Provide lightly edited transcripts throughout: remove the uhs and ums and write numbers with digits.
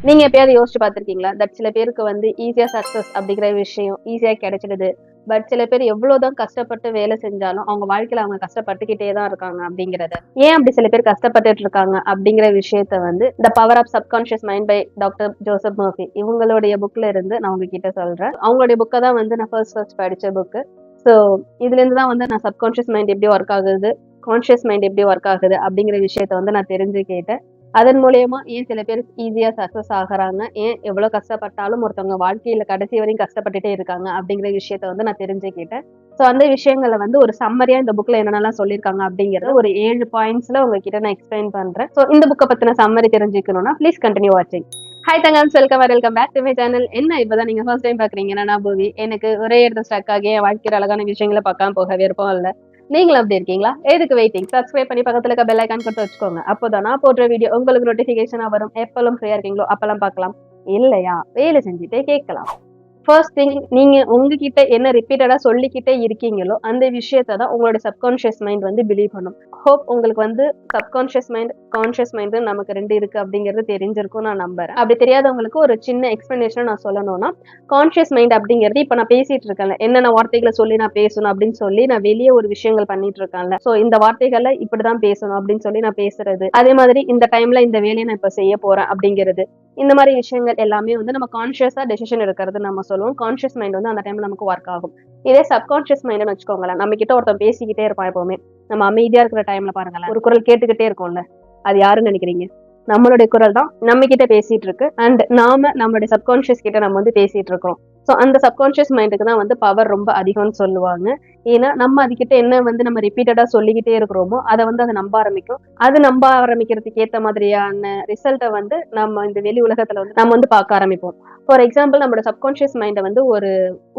நீங்க எப்பயாவது யோசிச்சு பார்த்திருக்கீங்களா? தட் சில பேருக்கு வந்து ஈஸியா சக்சஸ் அப்படிங்கிற விஷயம் ஈஸியா கிடைச்சிடுது. பட் சில பேர் எவ்வளவுதான் கஷ்டப்பட்டு வேலை செஞ்சாலும் அவங்க வாழ்க்கையில அவங்க கஷ்டப்பட்டுக்கிட்டே தான் இருக்காங்க அப்படிங்கறத. ஏன் அப்படி சில பேர் கஷ்டப்பட்டுட்டு இருக்காங்க அப்படிங்கிற விஷயத்த வந்து the power of subconscious mind by doctor Joseph Murphy இவங்களுடைய புக்ல இருந்து நான் உங்ககிட்ட சொல்றேன். அவங்களுடைய புக்கை தான் வந்து நான் ஃபர்ஸ்ட் படிச்ச புக்கு. ஸோ இதுல இருந்து தான் வந்து நான் சப்கான்ஷியஸ் மைண்ட் எப்படி ஒர்க் ஆகுது, கான்ஷியஸ் மைண்ட் எப்படி ஒர்க் ஆகுது அப்படிங்கிற விஷயத்த வந்து நான் தெரிஞ்சுக்கிட்டேன். அதன் மூலியமா ஏன் சில பேர் ஈஸியா சக்சஸ் ஆகுறாங்க, ஏன் எவ்வளவு கஷ்டப்பட்டாலும் ஒருத்தவங்க வாழ்க்கையில கடைசி வரையும் கஷ்டப்பட்டுட்டே இருக்காங்க அப்படிங்கிற விஷயத்த வந்து நான் தெரிஞ்சுக்கிட்டேன். சோ அந்த விஷயங்களை வந்து ஒரு சம்மரியா இந்த புக்ல என்னென்னலாம் சொல்லியிருக்காங்க அப்படிங்கறத ஒரு 7 பாயிண்ட்ஸ்ல உங்ககிட்ட நான் எக்ஸ்பிளைன் பண்றேன். சோ இந்த புக்கை பத்தின சம்மரி தெரிஞ்சுக்கணும்னா ப்ளீஸ் கண்டினியூ வாட்சிங். ஹாய் தங்கம்ஸ், welcome back to my channel. என்ன இப்பதான் நீங்க ஃபர்ஸ்ட் டைம் பாக்குறீங்கன்னா நான் பூவி. எனக்கு ஒரே இடத்துல ஸ்டக் ஆகி என் வாழ்க்கையில அழகான விஷயங்களை பார்க்காம போக விருப்பம் இல்ல. நீங்களும் அப்படி இருக்கீங்களா? எதுக்கு வெயிட்டிங்? சப்ஸ்கிரைப் பண்ணி பக்கத்துல இருக்க பெல் ஐகான் கொடுத்து வச்சுக்கோங்க. அப்போதான் நான் போடுற வீடியோ உங்களுக்கு நோட்டிபிகேஷனா வரும். எப்பெல்லாம் ஃப்ரீயா இருக்கீங்களோ அப்பெல்லாம் பார்க்கலாம். இல்லையா வேலை செஞ்சுட்டே கேட்கலாம். ஃபர்ஸ்ட் திங், நீங்க உங்ககிட்ட என்ன ரிப்பீட்டடா சொல்லிக்கிட்டே இருக்கீங்களோ அந்த விஷயத்த தான் உங்களோட சப்கான்ஷியஸ் மைண்ட் வந்து பிலீவ் பண்ணும். ஹோப் உங்களுக்கு வந்து சப்கான்ஷியஸ் மைண்ட், கான்ஷியஸ் மைண்ட் நமக்கு 2 இருக்கு அப்படிங்கிறது தெரிஞ்சிருக்கும் நான் நம்புறேன். அப்படி தெரியாதவங்களுக்கு ஒரு சின்ன எக்ஸ்பிளனேஷன் நான் சொல்லணும்னா, கான்ஷியஸ் மைண்ட் அப்படிங்கிறது இப்ப நான் பேசிட்டு இருக்கேன்ல, என்னென்ன வார்த்தைகளை சொல்லி நான் பேசணும் அப்படின்னு சொல்லி நான் வெளியே ஒரு விஷயங்கள் பண்ணிட்டு இருக்கேன்ல, சோ இந்த வார்த்தைகளை இப்படிதான் பேசணும் அப்படின்னு சொல்லி நான் பேசுறது, அதே மாதிரி இந்த டைம்ல இந்த வேலையை நான் இப்ப செய்ய போறேன் அப்படிங்கிறது, இந்த மாதிரி விஷயங்கள் எல்லாமே வந்து நம்ம கான்ஷியஸா டெசிஷன் எடுக்கிறது நம்ம சொல்லுவோம். கான்ஷியஸ் மைண்ட் வந்து அந்த டைம்ல நமக்கு ஒர்க் ஆகும். இதே சப்கான்ஷியஸ் மைண்ட்னு வச்சுக்கோங்களேன், நம்ம கிட்ட ஒருத்தன் பேசிக்கிட்டே இருப்பான் எப்பவுமே. நம்ம அமைதியா இருக்கிற டைம்ல பாருங்களேன், ஒரு குரல் கேட்டுக்கிட்டே இருக்கும்ல, அது யாருன்னு நினைக்கிறீங்க? நம்மளுடைய குரல் தான் நம்ம கிட்ட பேசிட்டு இருக்கு. அண்ட் நாம நம்மளுடைய சப்கான்ஷியஸ் கிட்ட நம்ம வந்து பேசிட்டு இருக்கோம். ஸோ அந்த சப்கான்ஷியஸ் மைண்டுக்கு தான் வந்து பவர் ரொம்ப அதிகம்னு சொல்லுவாங்க. ஏன்னா நம்ம அதுகிட்ட என்ன வந்து நம்ம ரிப்பீட்டடா சொல்லிக்கிட்டே இருக்கிறோமோ அதை வந்து அதை நம்ப ஆரம்பிக்கும். அது நம்ப ஆரம்பிக்கிறதுக்கு ஏற்ற மாதிரியான ரிசல்ட்டை வந்து நம்ம இந்த வெளி உலகத்துல வந்து நம்ம வந்து பார்க்க ஆரம்பிப்போம். ஃபார் எக்ஸாம்பிள், நம்மளோட சப்கான்ஷியஸ் மைண்டை வந்து ஒரு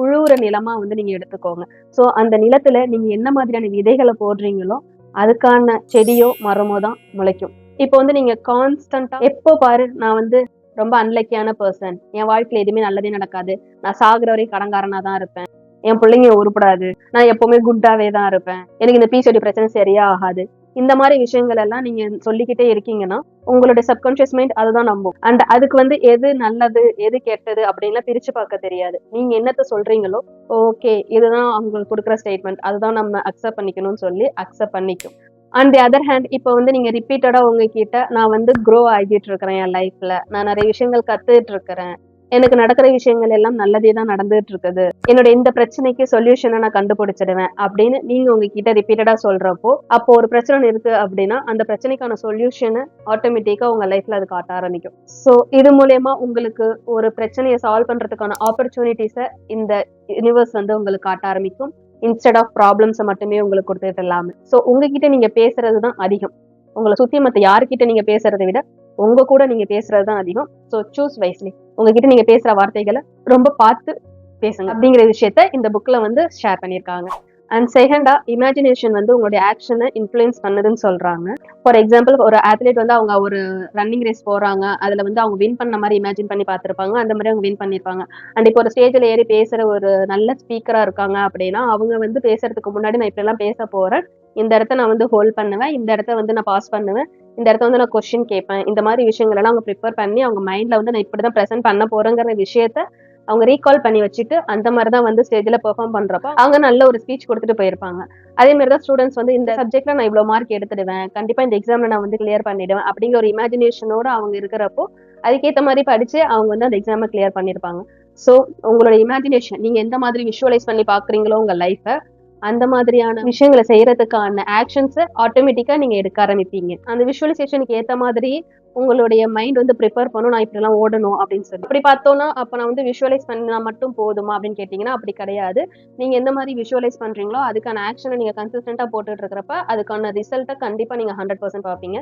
உழுவுற நிலமா வந்து நீங்க எடுத்துக்கோங்க. ஸோ அந்த நிலத்துல நீங்க என்ன மாதிரியான விதைகளை போடுறீங்களோ அதுக்கான செடியோ மரமோ தான் முளைக்கும். இப்போ வந்து நீங்க கான்ஸ்டன்டா எப்போ பாரு நான் வந்து ரொம்ப அன்லக்கியான பர்சன், என் வாழ்க்கையில எதுவுமே நல்லதே நடக்காது, நான் சாகுற வரையும் கடன்காரனா தான் இருப்பேன், என் பிள்ளைங்க உருப்படாது, நான் எப்பவுமே குட்டாவே தான் இருப்பேன், எனக்கு இந்த பிசிஓடி பிரச்சனை சரியா ஆகாது, இந்த மாதிரி விஷயங்கள் எல்லாம் நீங்க சொல்லிக்கிட்டே இருக்கீங்கன்னா உங்களுடைய சப்கான்ஷியஸ் மைண்ட் அதுதான் நம்பும். அண்ட் அதுக்கு வந்து எது நல்லது எது கெட்டது அப்படின்லாம் பிரிச்சு பார்க்க தெரியாது. நீங்க என்னத்த சொல்றீங்களோ ஓகே இதுதான் அவங்களுக்கு கொடுக்குற ஸ்டேட்மெண்ட், அதுதான் நம்ம அக்செப்ட் பண்ணிக்கணும்னு சொல்லி அக்செப்ட் பண்ணிக்கும். ஆன் தி அதர் ஹேண்ட், இப்போ வந்து நீங்க ரிப்பீட்டடா உங்ககிட்ட நான் வந்து க்ரோ ஆகிட்டு இருக்கிறேன், என் லைஃப்ல நான் நிறைய விஷயங்கள் கத்துட்டு இருக்கிறேன், எனக்கு நடக்கிற விஷயங்கள் எல்லாம் நல்லதே தான் நடந்துட்டு இருக்குது, என்னோட இந்த பிரச்சனைக்கு சொல்யூஷனை நான் கண்டுபிடிச்சிடுவேன் அப்படின்னு நீங்க உங்ககிட்ட ரிப்பீட்டடா சொல்றப்போ, அப்போ ஒரு பிரச்சனை இருக்கு அப்படின்னா அந்த பிரச்சனைக்கான சொல்யூஷனை ஆட்டோமேட்டிக்கா உங்க லைஃப்ல அது காட்ட ஆரம்பிக்கும். ஸோ இது மூலயமா உங்களுக்கு ஒரு பிரச்சனையை சால்வ் பண்றதுக்கான ஆப்பர்ச்சுனிட்டிஸை இந்த யூனிவர்ஸ் வந்து உங்களுக்கு காட்ட ஆரம்பிக்கும். இன்ஸ்டெட் ஆஃப் ப்ராப்ளம்ஸை மட்டுமே உங்களுக்கு கொடுத்துட்டு இல்லாம. ஸோ உங்ககிட்ட நீங்க பேசுறது தான் அதிகம். உங்களை சுத்தி மத்த யாருக்கிட்ட நீங்க பேசுறதை விட உங்க கூட நீங்க பேசுறது தான் அதிகம். So choose wisely. உங்ககிட்ட நீங்க பேசுற வார்த்தைகளை ரொம்ப பார்த்து பேசுங்க அப்படிங்கிற விஷயத்த இந்த புக்ல வந்து ஷேர் பண்ணியிருக்காங்க. அண்ட் செகண்டா, இமேஜினேஷன் வந்து உங்களுடைய ஆக்ஷனை இன்ஃப்ளூயன்ஸ் பண்ணுதுன்னு சொல்றாங்க. ஃபார் எக்ஸாம்பிள், ஒரு அத்லீட் வந்து அவங்க ஒரு ரன்னிங் ரேஸ் போறாங்க, அதுல வந்து அவங்க வின் பண்ண மாதிரி இமேஜின் பண்ணி பார்த்திருப்பாங்க, அந்த மாதிரி அவங்க வின் பண்ணிருப்பாங்க. அண்ட் இப்போ ஒரு ஸ்டேஜ்ல ஏறி பேசுற ஒரு நல்ல ஸ்பீக்கரா இருக்காங்க அப்படின்னா அவங்க வந்து பேசுறதுக்கு முன்னாடி நான் இப்படி எல்லாம் பேச போறேன், இந்த இடத்த நான் வந்து ஹோல்ட் பண்ணுவேன், இந்த இடத்த வந்து நான் பாஸ் பண்ணுவேன், இந்த இடத்த வந்து நான் கொஸ்டின் கேட்பேன், இந்த மாதிரி விஷயங்கள் எல்லாம் அவங்க ப்ரிப்பேர் பண்ணி அவங்க மைண்ட்ல வந்து நான் இப்படிதான் ப்ரெசென்ட் பண்ண போறேங்கிற விஷயத்த அவங்க ரீகால் பண்ணி வச்சுட்டு அந்த மாதிரிதான் வந்து ஸ்டேஜ்ல பெர்ஃபார்ம் பண்றப்ப அவங்க நல்ல ஒரு ஸ்பீச் கொடுத்துட்டு போயிருப்பாங்க. அதே மாதிரிதான் ஸ்டூடெண்ட்ஸ் வந்து இந்த சப்ஜெக்ட்ல நான் இவ்வளவு மார்க் எடுத்துடுவேன், கண்டிப்பா இந்த எக்ஸாம்ல நான் வந்து கிளியர் பண்ணிடுவேன் அப்படிங்கிற ஒரு இமேஜினேஷனோட அவங்க இருக்கிறப்போ அதுக்கேற்ற மாதிரி படிச்சு அவங்க வந்து அந்த எக்ஸாமை கிளியர் பண்ணிருப்பாங்க. ஸோ உங்களோட இமேஜினேஷன், நீங்க எந்த மாதிரி விஷுவலைஸ் பண்ணி பாக்குறீங்களோ உங்க லைஃபை, அந்த மாதிரியான விஷயங்களை செய்யறதுக்கான ஆக்ஷன்ஸை ஆட்டோமேட்டிக்கா நீங்க எடுக்க ஆரம்பிப்பீங்க. அந்த விஷுவலைசேஷனுக்கு ஏத்த மாதிரி உங்களுடைய மைண்ட் வந்து ப்ரிப்பேர் பண்ணும், நான் இப்படி எல்லாம் ஓடணும் அப்படின்னு சொல்லி. அப்படி பார்த்தோம்னா அப்ப நான் வந்து விஷுவலைஸ் பண்ணா மட்டும் போதுமா அப்படின்னு கேட்டீங்கன்னா அப்படி கிடையாது. நீங்க எந்த மாதிரி விஷுவலைஸ் பண்றீங்களோ அதுக்கான ஆக்ஷனை நீங்க கன்சிஸ்டன்டா போட்டுட்டு இருக்கிறப்ப அதுக்கான ரிசல்ட்டை கண்டிப்பா நீங்க 100% பார்ப்பீங்க.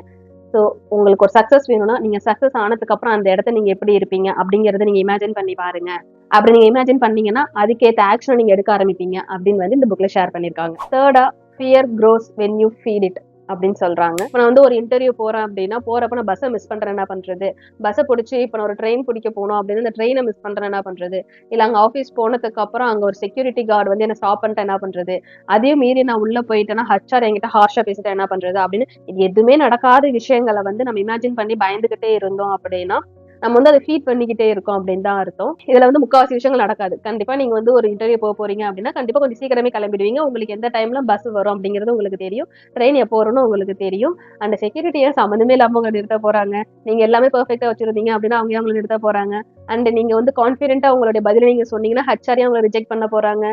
ஸோ உங்களுக்கு ஒரு சக்சஸ் வேணும்னா நீங்க சக்சஸ் ஆனதுக்கு அப்புறம் அந்த இடத்த நீங்க எப்படி இருப்பீங்க அப்படிங்கறத நீங்க இமேஜின் பண்ணி பாருங்க. அப்படி நீங்க இமேஜின் பண்ணீங்கன்னா அதுக்கேற்ற ஆக்ஷன் நீங்க எடுக்க ஆரம்பிப்பீங்க அப்படின்னு வந்து இந்த புக்ல ஷேர் பண்ணிருக்காங்க. தேர்டா, fear grows when you feel it அப்படின்னு சொல்றாங்க. இப்போ நான் வந்து ஒரு இன்டர்வியூ போறேன் அப்படின்னா போறப்ப நான் பஸ்ஸை மிஸ் பண்றேன், என்ன பண்றது? பஸ்ஸை பிடிச்சி இப்போ நான் ஒரு ட்ரெயின் பிடிக்க போனோம் அப்படின்னு இந்த ட்ரெயினை மிஸ் பண்றேன், என்ன பண்றது? இல்ல அங்க ஆஃபீஸ் போனதுக்கு அப்புறம் அங்க ஒரு செக்யூரிட்டி கார்டு வந்து என்ன ஸ்டாப் பண்ணிட்டேன், என்ன பண்றது? அதையும் மீறி நான் உள்ள போயிட்டேன்னா ஹச்ஆர் என்கிட்ட ஹார்ஷா பேசிட்டேன், என்ன பண்றது? அப்படின்னு இது எதுவுமே நடக்காத விஷயங்களை வந்து நம்ம இமேஜின் பண்ணி பயந்துகிட்டே இருந்தோம் அப்படின்னா நம்ம வந்து அதை ஃபீட் பண்ணிக்கிட்டே இருக்கோம் அப்படின்னு தான் அர்த்தம். இதுல வந்து முக்காவாசி விஷயங்கள் நடக்காது. கண்டிப்பா நீங்க வந்து ஒரு இன்டர்வியூ போறீங்க அப்படின்னா கண்டிப்பா கொஞ்சம் சீக்கிரமே கிளம்பிடுவீங்க. உங்களுக்கு எந்த டைம்ல பஸ் வரும் அப்படிங்கிறது உங்களுக்கு தெரியும். ட்ரெயின் எப்போ வரும்னு உங்களுக்கு தெரியும். அந்த செக்யூரிட்டியை சம்மந்தமே இல்லாம உங்களை நிறுத்த போறாங்க. நீங்க எல்லாமே பெர்ஃபெக்ட்டா வச்சிருந்தீங்க அப்படின்னா அவங்க அவங்களை நிறுத்த போறாங்க. அண்ட் நீங்க வந்து கான்ஃபிடென்ட்டா உங்களுடைய பதில நீங்க சொன்னீங்கன்னா ஹச்ஆரே அவங்களை ரிஜெக்ட் பண்ண போறாங்க.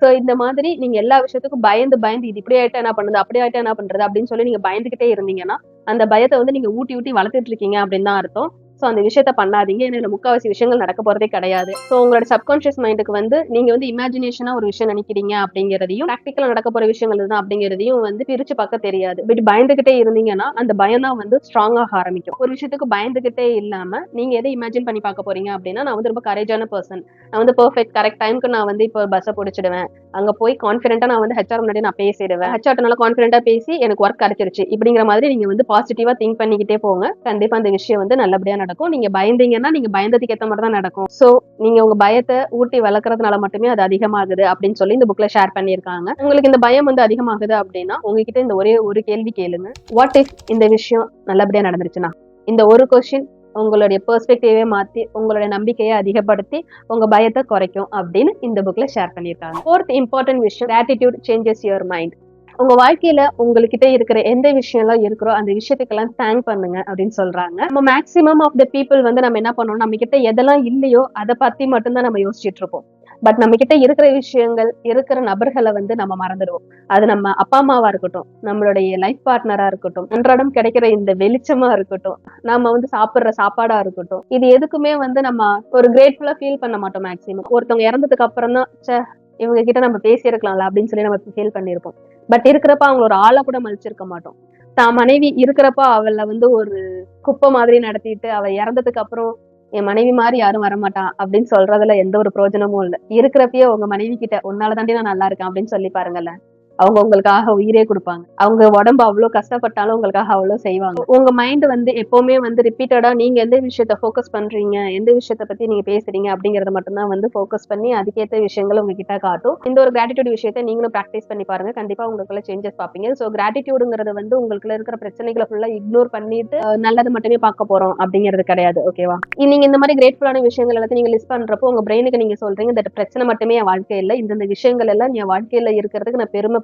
சோ இந்த மாதிரி நீங்க எல்லா விஷயத்துக்கும் பயந்து பயந்து இது இப்படி ஆயிட்டா என்ன பண்ணுது அப்படி ஆயிட்டா என்ன பண்றது அப்படின்னு சொல்லி நீங்க பயந்துகிட்டே இருந்தீங்கன்னா அந்த பயத்தை வந்து நீங்க ஊட்டி ஊட்டி வளர்த்துட்டு இருக்கீங்க அப்படின்னு தான் அர்த்தம். சோ அந்த விஷயத்த பண்ணாதீங்க. ஏன்னா இதுல முக்காவாசி விஷயங்கள் நடக்க போறதே கிடையாது. சோ உங்களோட சப்கான்ஷியஸ் மைண்டுக்கு வந்து நீங்க வந்து இமேஜினேஷனா ஒரு விஷயம் நினைக்கிறீங்க அப்படிங்கிறதையும் பிராக்டிக்கலா நடக்க போற விஷயங்கள் இதுதான் அப்படிங்கிறதையும் வந்து பிரிச்சு பார்க்க தெரியாது. பட் பயந்துகிட்டே இருந்தீங்கன்னா அந்த பயம் தான் வந்து ஸ்ட்ராங் ஆக ஆரம்பிக்கும். ஒரு விஷயத்துக்கு பயந்துகிட்டே இல்லாம நீங்க எதை இமேஜின் பண்ணி பார்க்க போறீங்க அப்படின்னா, நான் வந்து ரொம்ப கரேஜான பர்சன், நான் வந்து பெர்ஃபெக்ட் கரெக்ட் டைம்க்கு நான் வந்து இப்போ பஸ்ஸை பிடிச்சிடுவேன், அங்க போய் கான்ஃபிடென்ட்டா நான் வந்து ஹெச்ஆர் முன்னாடி நான் பேசிடுவேன், ஹெச்ஆர் நல்லா கான்ஃபிடென்ட்டா பேசி எனக்கு ஒர்க் கிடைச்சிருச்சு இப்படிங்கிற மாதிரி நீங்க வந்து பாசிட்டிவா திங்க் பண்ணிக்கிட்டே போங்க. கண்டிப்பா அந்த விஷயம் வந்து நல்லபடியா நடக்கும். நீங்க பயந்தீங்கன்னா நீங்க பயந்ததுக்கு ஏத்த மாதிரி தான் நடக்கும். சோ நீங்க உங்க பயத்தை ஊட்டி வளர்க்கறதுனால மட்டுமே அது அதிகமாகுது அப்படின்னு சொல்லி இந்த புக்ல ஷேர் பண்ணியிருக்காங்க. உங்களுக்கு இந்த பயம் வந்து அதிகமாகுது அப்படின்னா உங்ககிட்ட இந்த ஒரே ஒரு கேள்வி கேளுங்க. வாட் இஃப் இந்த விஷயம் நல்லபடியா நடந்துருச்சுன்னா? இந்த ஒரு கொஸ்டின் உங்களுடைய பெர்ஸ்பெக்டிவே மாத்தி உங்களுடைய நம்பிக்கையை அதிகப்படுத்தி உங்க பயத்தை குறைக்கும் அப்படின்னு இந்த புக்ல ஷேர் பண்ணியிருக்காங்க. ஃபோர்த் இம்பார்ட்டன்ட் விஷயம், கிராட்டிடியூட் சேஞ்சஸ் யுவர் மைண்ட். உங்க வாழ்க்கையில உங்ககிட்ட இருக்கிற எந்த விஷயம்லாம் இருக்கிறோ அந்த விஷயத்துக்கெல்லாம் தேங்க் பண்ணுங்க அப்படின்னு சொல்றாங்க. நம்ம மேக்ஸிமம் ஆஃப் த பீப்புள் வந்து நம்ம என்ன பண்ணோம், நம்ம கிட்ட எதெல்லாம் இல்லையோ அதை பத்தி மட்டும்தான் நம்ம யோசிச்சுட்டு இருப்போம். பட் நம்ம கிட்ட இருக்கிற விஷயங்கள், இருக்கிற நபர்களை வந்து நம்ம மறந்துடுவோம். அது நம்ம அப்பா அம்மாவா இருக்கட்டும், நம்மளுடைய லைஃப் பார்ட்னரா இருக்கட்டும், அன்றாடம் கிடைக்கிற இந்த வெளிச்சமா இருக்கட்டும், நம்ம வந்து சாப்பிடுற சாப்பாடா இருக்கட்டும், இது எதுக்குமே வந்து நம்ம ஒரு கிரேட்ஃபுல்லா ஃபீல் பண்ண மாட்டோம். மேக்ஸிமம் ஒருத்தவங்க இறந்ததுக்கு அப்புறம் தான் இவங்க கிட்ட நம்ம பேசியிருக்கலாம்ல அப்படின்னு சொல்லி நம்ம ஃபீல் பண்ணியிருப்போம். பட் இருக்கிறப்ப அவங்க ஒரு ஆளா கூட மதிச்சிருக்க மாட்டோம். தான் மனைவி இருக்கிறப்ப அவளை வந்து ஒரு குப்பை மாதிரி நடத்திட்டு அவ இறந்ததுக்கு அப்புறம் என் மனைவி மாதிரி யாரும் வரமாட்டான் அப்படின்னு சொல்றதுல எந்த ஒரு பிரயோஜனமும் இல்லை. இருக்கிறப்பயே உங்க மனைவி கிட்ட உன்னால தாண்டி நான் நல்லா இருக்கேன் அப்படின்னு சொல்லி பாருங்கல்ல, அவங்க உங்களுக்காக உயிரே கொடுப்பாங்க. அவங்க உடம்பு அவ்வளவு கஷ்டப்பட்டாலும் உங்களுக்காக அவ்வளவு செய்வாங்க. உங்க மைண்ட் வந்து எப்பவுமே வந்து ரிப்பீட்டடா நீங்க எந்த விஷயத்த ஃபோக்கஸ் பண்றீங்க, எந்த விஷயத்த பத்தி நீங்க பேசுறீங்க அப்படிங்கறத மட்டும்தான் வந்து ஃபோக்கஸ் பண்ணி அதுக்கேற்ற விஷயங்கள் உங்ககிட்ட காட்டும். இந்த ஒரு கிராட்டிடியூட் விஷயத்த நீங்களும் ப்ராக்டிஸ் பண்ணி பாருங்க. கண்டிப்பா உங்களுக்குள்ள சேஞ்சஸ் பார்ப்பீங்க. ஸோ கிராட்டிடியூடுங்கிறது வந்து உங்களுக்குள்ள இருக்கிற பிரச்சனைகளை ஃபுல்லா இக்னோர் பண்ணிட்டு நல்லது மட்டுமே பார்க்க போறோம் அப்படிங்கிறது கிடையாது. ஓகேவா? நீங்க இந்த மாதிரி கிரேட்ஃபுல்லான விஷயங்கள் எல்லாத்தையும் நீங்க லிஸ்ட் பண்றப்போ உங்க பிரெயினுக்கு நீங்க சொல்றீங்க இந்த பிரச்சனை மட்டுமே என் வாழ்க்கை இல்லை, இந்த விஷயங்கள் எல்லாம் என் வாழ்க்கையில இருக்கிறதுக்கு நான் பெருமைப்படுறேன்,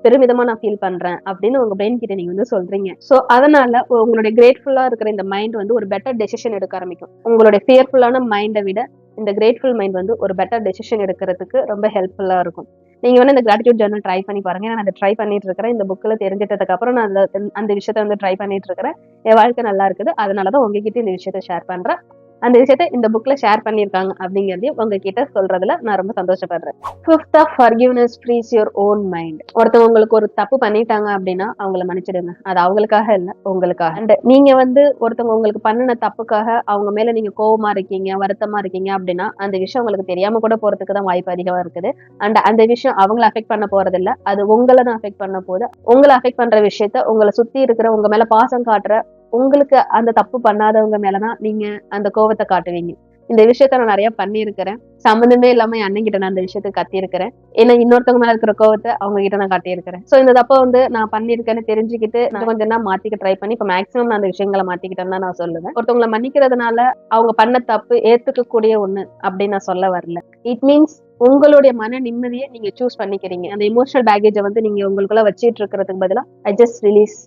பெருமிதமா நான் ஃபீல் பண்றேன் அப்படின்னு உங்க பிரெயின் கிட்ட நீங்க வந்து சொல்றீங்க. சோ அதனால உங்களுடைய கிரேட்ஃபுல்லா இருக்கிற இந்த மைண்ட் வந்து ஒரு பெட்டர் டெசிஷன் எடுக்க ஆரம்பிக்கும். உங்களுடைய ஃபியர்ஃபுல்லான மைண்டை விட இந்த கிரேட்ஃபுல் மைண்ட் வந்து ஒரு பெட்டர் டெசிஷன் எடுக்கிறதுக்கு ரொம்ப ஹெல்ப்ஃபுல்லா இருக்கும். நீங்க வந்து இந்த கிராட்டிடியூட் ஜர்னல் ட்ரை பண்ணி பாருங்க. நான் அதை ட்ரை பண்ணிட்டு இருக்கிறேன். இந்த புக்ல தெரிஞ்சிட்டதுக்கு அப்புறம் நான் அந்த விஷயத்த வந்து ட்ரை பண்ணிட்டு இருக்கிறேன். என் வாழ்க்கை நல்லா இருக்குது. அதனாலதான் உங்ககிட்ட இந்த விஷயத்த ஷேர் பண்றேன். அந்த விஷயத்த இந்த புக்ல ஷேர் பண்ணியிருக்காங்க அப்படிங்கிறதையும் உங்ககிட்ட சொல்றதுல நான் ரொம்ப சந்தோஷப்படுறேன். Fifth of forgiveness frees your own mind. ஒருத்தவங்க உங்களுக்கு ஒரு தப்பு பண்ணிட்டாங்க அப்படின்னா அவங்கள மன்னிச்சிடுங்க. அது அவங்களுக்காக இல்லை, உங்களுக்காக. அண்ட் நீங்க வந்து ஒருத்தவங்க உங்களுக்கு பண்ணின தப்புக்காக அவங்க மேல நீங்க கோவமா இருக்கீங்க, வருத்தமா இருக்கீங்க அப்படின்னா அந்த விஷயம் உங்களுக்கு தெரியாம கூட போறதுக்கு தான் வாய்ப்பு அதிகமா இருக்குது. அண்ட் அந்த விஷயம் அவங்கள அஃபெக்ட் பண்ண போறது இல்ல, அது உங்களை தான் அஃபெக்ட் பண்ண போகுது. உங்களை அஃபெக்ட் பண்ற விஷயத்த உங்களை சுத்தி இருக்கிற உங்க மேல பாசம் காட்டுற உங்களுக்கு அந்த தப்பு பண்ணாதவங்க மேலதான் நீங்க அந்த கோவத்தை காட்டுவீங்க. இந்த விஷயத்த நான் நிறைய பண்ணியிருக்கிறேன். சம்மந்தமே இல்லாம என் அண்ணன் கிட்ட நான் அந்த விஷயத்த கத்தியிருக்கிறேன். ஏன்னா இன்னொருத்தவங்க மேல இருக்கிற கோவத்தை அவங்க கிட்ட நான் காட்டியிருக்கிறேன். சோ இந்த தப்ப வந்து நான் பண்ணியிருக்கேன்னு தெரிஞ்சுக்கிட்டு நான் கொஞ்சம் தான் மாத்திக்க ட்ரை பண்ணி இப்ப மேக்ஸிமம் நான் அந்த விஷயங்களை மாத்திக்கிட்டேன்னு தான் நான் சொல்லுவேன். ஒருத்தவங்களை மன்னிக்கிறதுனால அவங்க பண்ண தப்பு ஏத்துக்கக்கூடிய ஒண்ணு அப்படின்னு நான் சொல்ல வரல. இட் மீன்ஸ் உங்களுடைய மன நிம்மதியை நீங்க சூஸ் பண்ணிக்கிறீங்க. அந்த எமோஷனல் பேக்கேஜை வந்து நீங்க உங்களுக்குள்ள வச்சிட்டு இருக்கிறதுக்கு பதிலா ஐ ஜஸ்ட் ரிலீஸ்,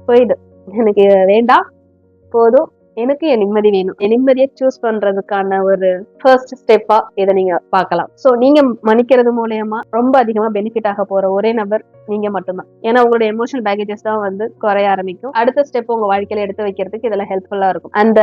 போயிடு, எனக்கு வேண்டாம், போதும், எனக்கு என் நிம்மதி வேணும். என் நிம்மதியை சூஸ் பண்றதுக்கான ஒரு ஃபர்ஸ்ட் ஸ்டெப்பா இதை நீங்க பார்க்கலாம். சோ நீங்க மன்னிக்கிறது மூலயமா ரொம்ப அதிகமா பெனிஃபிட் ஆக போற ஒரே நபர் நீங்க மட்டும்தான். ஏன்னா உங்களோட எமோஷனல் பேக்கேஜஸ் தான் வந்து குறைய ஆரம்பிக்கும். அடுத்த ஸ்டெப் உங்க வாழ்க்கையில எடுத்து வைக்கிறதுக்கு இதெல்லாம் ஹெல்ப்ஃபுல்லா இருக்கும். அந்த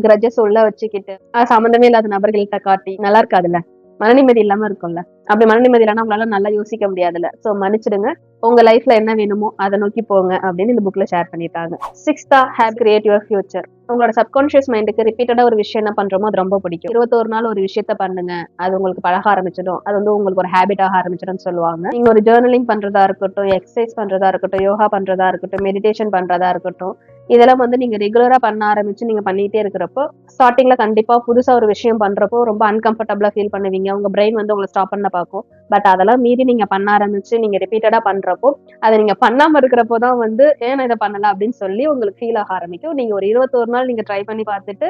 கிரட்ஜஸ் உள்ள வச்சுக்கிட்டு சம்மந்தமே இல்லாத நபர்கள்ட்ட காட்டி நல்லா இருக்காதுல்ல, மன நிம்மதி இல்லாம இருக்கும்ல. அப்படி மன நிம்மதி இல்லைன்னா உங்களால நல்லா யோசிக்க முடியாதுல்ல. சோ மன்னிச்சிடுங்க, உங்க லைஃப்ல என்ன வேணுமோ அதை நோக்கி போங்க அப்படின்னு இந்த புக்ல ஷேர் பண்ணிட்டாங்க. சிக்ஸ்தா, ஹேவ் கிரியேட் யுவர் ஃபியூச்சர். உங்களோட சப்கான்ஷியஸ் மைண்டுக்கு ரிப்பீட்டடா ஒரு விஷயம் என்ன பண்றோமோ அது ரொம்ப பிடிக்கும். 21 நாள் ஒரு விஷயத்த பண்ணுங்க, அது உங்களுக்கு பழக ஆரம்பிச்சிடும், அது வந்து உங்களுக்கு ஒரு ஹேபிட் ஆக ஆரம்பிச்சிடும் சொல்லுவாங்க. நீங்க ஒரு ஜேர்னலிங் பண்றதா இருக்கட்டும், எக்ஸசைஸ் பண்றதா இருக்கட்டும், யோகா பண்றதா இருக்கட்டும், மெடிடேஷன் பண்றதா இருக்கட்டும், இதெல்லாம் வந்து நீங்க ரெகுலரா பண்ண ஆரம்பிச்சு நீங்க பண்ணிட்டே இருக்கிறப்போ ஸ்டார்டிங்ல கண்டிப்பா புதுசா ஒரு விஷயம் பண்றப்போ ரொம்ப அன்கம்ஃபர்டபுளா ஃபீல் பண்ணுவீங்க. உங்க பிரெயின் வந்து உங்களை ஸ்டாப் பண்ண பார்க்கும். பட் அதெல்லாம் மீறி நீங்க பண்ண ஆரம்பிச்சு நீங்க ரிப்பீட்டடா பண்றப்போ அதை நீங்க பண்ணாம இருக்கிறப்போ தான் வந்து ஏன் இதை பண்ணல அப்படின்னு சொல்லி உங்களுக்கு ஃபீல் ஆக ஆரம்பிக்கும். நீங்க ஒரு 21 நாள் நீங்க ட்ரை பண்ணி பார்த்துட்டு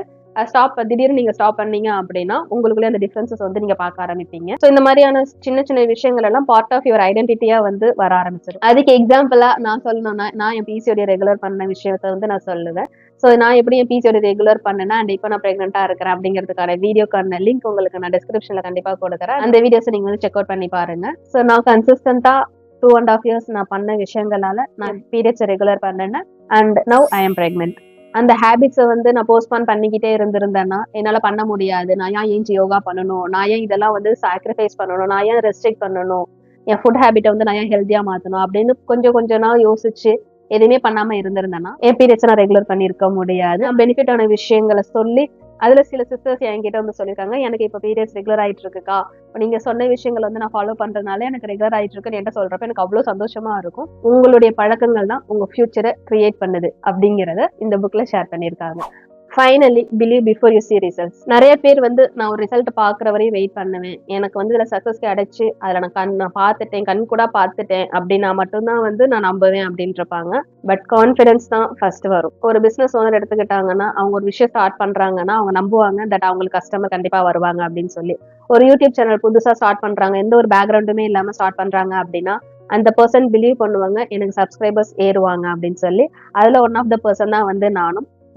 திடீர்னு நீங்க ஸ்டாப் பண்ணீங்க அப்படின்னா உங்களுக்குள்ளே அந்த டிஃபரன்சஸ் வந்து நீங்க பார்க்க ஆரம்பிப்பீங்க. ஸோ இந்த மாதிரியான சின்ன சின்ன விஷயங்கள் எல்லாம் பார்ட் ஆஃப் யுவர் ஐடென்டிட்டியா வந்து வர ஆரம்பிச்சிடும். அதுக்கு எக்ஸாம்பிளா நான் சொல்லணும்னா, நான் என் பிசிஓடி ரெகுலர் பண்ண விஷயத்த வந்து நான் சொல்லுவேன். ஸோ நான் எப்படி என் பிசிஓடி ரெகுலர் பண்ணேன்னா அண்ட் இப்போ நான் பிரெக்னெண்டா இருக்கிறேன் அப்படிங்கிறதுக்கான வீடியோக்கான லிங்க் உங்களுக்கு நான் டிஸ்கிரிப்ஷன்ல கண்டிப்பா கொடுக்குறேன். அந்த வீடியோஸ் நீங்க வந்து செக் அவுட் பண்ணி பாருங்க. ஸோ நான் கன்சிஸ்டன்டா 2.5 years நான் பண்ண விஷயங்களால நான் பீரியட்ஸ் ரெகுலர் பண்ணேன் and now I am pregnant. அந்த ஹேபிட்ஸை வந்து நான் போஸ்ட்பான் பண்ணிக்கிட்டே இருந்திருந்தேன்னா என்னால பண்ண முடியாது. நான் ஏன் ஏஞ்சி யோகா பண்ணணும், நான் ஏன் இதெல்லாம் வந்து சாக்ரிஃபைஸ் பண்ணணும், நான் ஏன் ரெஸ்ட்ரிக்ட் பண்ணணும், என் ஃபுட் ஹேபிட்டை வந்து நான் ஏன் ஹெல்த்தியா மாத்தணும் அப்படின்னு கொஞ்சம் கொஞ்சம் நான் யோசிச்சு எதுவுமே பண்ணாம இருந்திருந்தேன்னா என் பீரியட்ஸ் நான் ரெகுலர் பண்ணியிருக்க முடியாது. பெனிஃபிட் ஆன விஷயங்களை சொல்லி அதுல சில சிஸ்டர்ஸ் என்கிட்ட வந்து சொல்லியிருக்காங்க, எனக்கு இப்ப பீரியட்ஸ் ரெகுலர் ஆயிட்டு இருக்குக்கா, நீங்க சொன்ன விஷயங்கள் வந்து நான் ஃபாலோ பண்றதுனால எனக்கு ரெகுலர் ஆயிட்டு இருக்குன்னு என்கிட்ட சொல்றப்ப எனக்கு அவ்வளவு சந்தோஷமா இருக்கும். உங்களுடைய பழக்கங்கள் தான் உங்க ஃபியூச்சரை கிரியேட் பண்ணுது அப்படிங்கறத இந்த புக்ல ஷேர் பண்ணியிருக்காங்க. Finally believe before you see results. நிறைய பேர் வந்து நான் ஒரு ரிசல்ட் பாக்குற வரையும் வெயிட் பண்ணுவேன், எனக்கு வந்து இதுல சக்சஸ் கிடைச்சு அதுல நான் பார்த்துட்டேன், கண் கூட பார்த்துட்டேன் அப்படின்னா மட்டும்தான் வந்து நான் நம்புவேன் அப்படின்னு இருப்பாங்க. பட் கான்ஃபிடன்ஸ் தான் ஃபர்ஸ்ட் வரும். ஒரு பிசினஸ் ஓனர் எடுத்துக்கிட்டாங்கன்னா அவங்க ஒரு விஷயம் ஸ்டார்ட் பண்றாங்கன்னா அவங்க நம்புவாங்க தட் அவங்களுக்கு கஸ்டமர் கண்டிப்பா வருவாங்க அப்படின்னு சொல்லி. ஒரு யூடியூப் சேனல் புதுசா ஸ்டார்ட் பண்றாங்க, எந்த ஒரு பேக்ரவுண்டுமே இல்லாம ஸ்டார்ட் பண்றாங்க அப்படின்னா அந்த பர்சன் பிலீவ் பண்ணுவாங்க எனக்கு சப்ஸ்கிரைபர்ஸ் ஏறுவாங்க அப்படின்னு சொல்லி. அதுல ஒன் ஆஃப் த பர்சன் தான் வந்து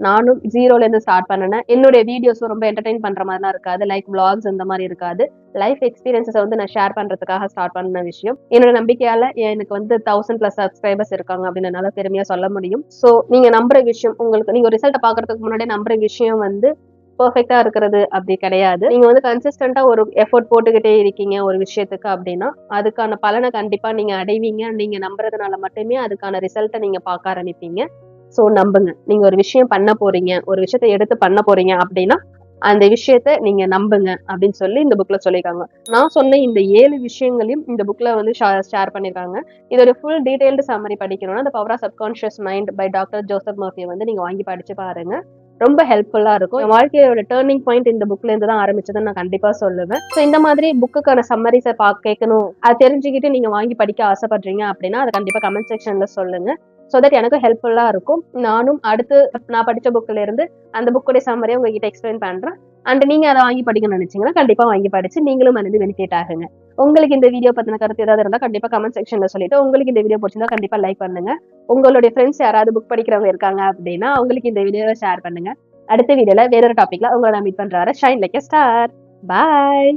நானும் ஜீரோல இருந்து ஸ்டார்ட் பண்ணினேன். என்னுடைய வீடியோஸும் ரொம்ப என்டர்டைன் பண்ற மாதிரிலாம் இருக்காது, லைக் vlogs இந்த மாதிரி இருக்காது. லைஃப் எக்ஸ்பீரியன்ஸை வந்து நான் ஷேர் பண்றதுக்காக ஸ்டார்ட் பண்ண விஷயம். என்னோட நம்பிக்கையால எனக்கு வந்து 1000+ சப்ஸ்கிரைபர்ஸ் இருக்காங்க அப்படின்னு என்னால பெருமையா சொல்ல முடியும். ஸோ நீங்க நம்புற விஷயம், உங்களுக்கு நீங்க ரிசல்ட்டை பாக்குறதுக்கு முன்னாடி நம்புற விஷயம் வந்து பெர்ஃபெக்டா இருக்கிறது அப்படி கிடையாது. நீங்க வந்து கன்சிஸ்டன்டா ஒரு எஃபோர்ட் போட்டுக்கிட்டே இருக்கீங்க ஒரு விஷயத்துக்கு அப்படின்னா அதுக்கான பலனை கண்டிப்பா நீங்க அடைவீங்க. நீங்க நம்புறதுனால மட்டுமே அதுக்கான ரிசல்ட்டை நீங்க பார்க்க ஆரம்பிப்பீங்க. சோ நம்புங்க. நீங்க ஒரு விஷயம் பண்ண போறீங்க, ஒரு விஷயத்தை எடுத்து பண்ண போறீங்க அப்படின்னா அந்த விஷயத்த நீங்க நம்புங்க அப்படின்னு சொல்லி இந்த புக்ல சொல்லியிருக்காங்க. நான் சொன்ன இந்த 7 விஷயங்களையும் இந்த புக்ல வந்து ஷேர் பண்ணிருக்காங்க. இதோட ஃபுல் டீடைல்டு சம்மரி படிக்கணும்னா அந்த power of subconscious mind by doctor Joseph மர்ஃபியை வந்து நீங்க வாங்கி படிச்சு பாருங்க. ரொம்ப ஹெல்ப்ஃபுல்லா இருக்கும். என் வாழ்க்கையோட டேர்னிங் பாயிண்ட் இந்த புக்ல இருந்து தான் ஆரம்பிச்சதுன்னு நான் கண்டிப்பா சொல்லுவேன். ஸோ இந்த மாதிரி புக்குக்கான சம்மரிஸை கேட்கணும், அது தெரிஞ்சுக்கிட்டு நீங்க வாங்கி படிக்க ஆசைப்படுறீங்க அப்படின்னா அதை கண்டிப்பா கமெண்ட் செக்ஷன்ல சொல்லுங்க. ஸோ தட் எனக்கு ஹெல்ப்ஃபுல்லா இருக்கும். நானும் அடுத்து நான் படிச்ச புக்ல இருந்து அந்த புக்குடைய சம்மரியை உங்ககிட்ட எக்ஸ்பிளைன் பண்றேன். அண்ட் நீங்க அதை வாங்கி படிக்கணும்னு நினைச்சீங்கன்னா கண்டிப்பா வாங்கி படிச்சு நீங்களும் வந்து பெனிஃபிட் ஆகுங்க. உங்களுக்கு இந்த வீடியோ பத்தின கருத்து ஏதாவது இருந்தா கண்டிப்பா கமெண்ட் செக்ஷன்ல சொல்லிட்டு, உங்களுக்கு இந்த வீடியோ பிடிச்சிருந்தா கண்டிப்பா லைக் பண்ணுங்க. உங்களுடைய ஃப்ரெண்ட்ஸ் யாராவது புக் படிக்கிறவங்க இருக்காங்க அப்படின்னா அவங்களுக்கு இந்த வீடியோவை ஷேர் பண்ணுங்க. அடுத்த வீடியோல வேறொரு டாபிக்ல உங்களை நான் மீட் பண்ற வரை shine like a star. Bye.